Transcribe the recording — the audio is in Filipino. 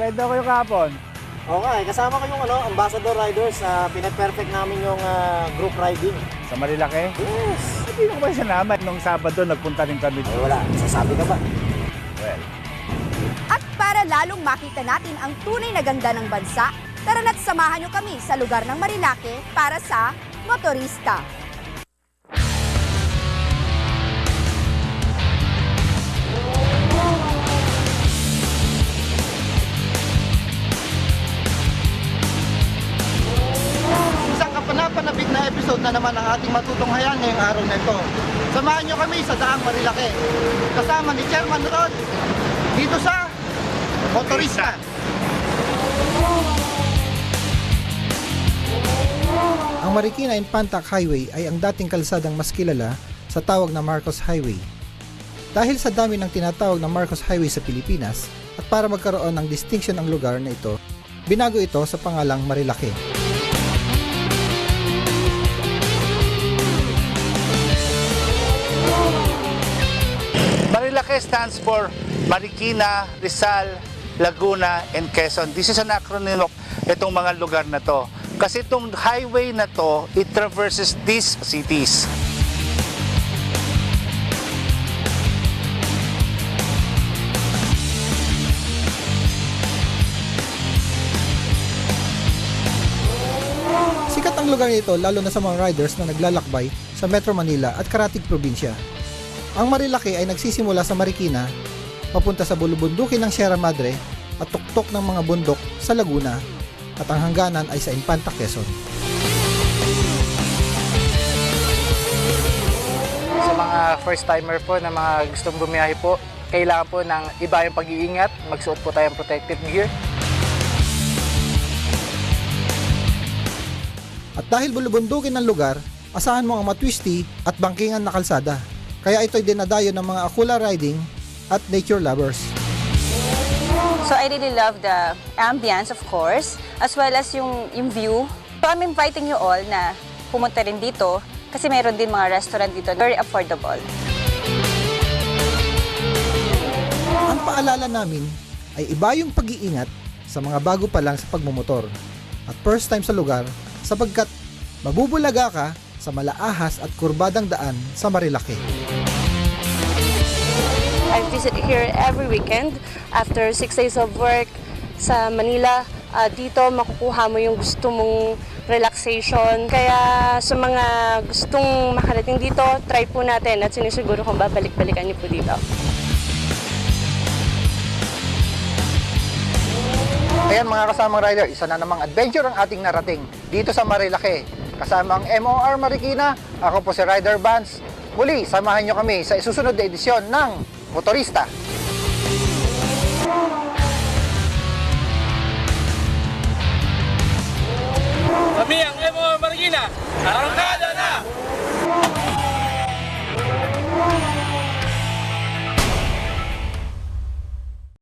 Nag-ride ako yung kahapon. Oo nga eh, kasama ko yung Ambassador Riders, pinag-perfect namin yung group riding. Sa Marilaki? Yes! Hindi ko ba sinama? Nung Sabado, nagpunta rin kami. Ay wala, sasabi ka ba? Well, At para lalong makita natin ang tunay na ganda ng bansa, tara na't samahan nyo kami sa lugar ng Marilake para sa Motorista. Isang kapanapanabik na episode na naman ang ating matutunghayan ngayong araw na ito. Samahan nyo kami sa Daang Marilake. Kasama ni Chairman Rod dito sa Motorista. Ang Marikina-Impantac Highway ay ang dating kalsadang mas kilala sa tawag na Marcos Highway. Dahil sa dami ng tinatawag na Marcos Highway sa Pilipinas at para magkaroon ng distinction ang lugar na ito, binago ito sa pangalang Marilake. Marilake stands for Marikina, Rizal, Laguna, and Quezon. This is an acronym of itong mga lugar na to. Kasi itong highway na to, it traverses these cities. Sikat ang lugar nito lalo na sa mga riders na naglalakbay sa Metro Manila at Karatig Probinsya. Ang Marilake ay nagsisimula sa Marikina, papunta sa bulubundukin ng Sierra Madre at tuktok ng mga bundok sa Laguna, at ang hangganan ay sa Impantac, Quezon. Sa mga first timer po na mga gustong bumiyahe po, kailangan po ng iba yung pag-iingat, magsuot po tayong protective gear. At dahil bulubundukin ng lugar, asahan mo ang matwisty at bangkingan na kalsada. Kaya ito'y dinadayo ng mga akula riding at nature lovers. So I really love the ambience, of course, as well as yung view. So I'm inviting you all na pumunta rin dito kasi mayroon din mga restaurant dito, very affordable. Ang paalala namin ay iba yung pag-iingat sa mga bago pa lang sa pagmumotor at first time sa lugar sapagkat mabubulaga ka sa malaahas at kurbadang daan sa Marilake. I visit here every weekend after 6 days of work sa Manila. Dito makukuha mo yung gusto mong relaxation. Kaya sa mga gustong makarating dito, try po natin at sinisiguro kung babalik-balikan niyo po dito. Ayan mga kasamang rider, isa na namang adventure ang ating narating dito sa Marilake. Kasama ang MOR Marikina, ako po si Rider Vance. Muli, samahan nyo kami sa isusunod na edisyon ng Motorista. Kami ang MOR Marikina, arangkada!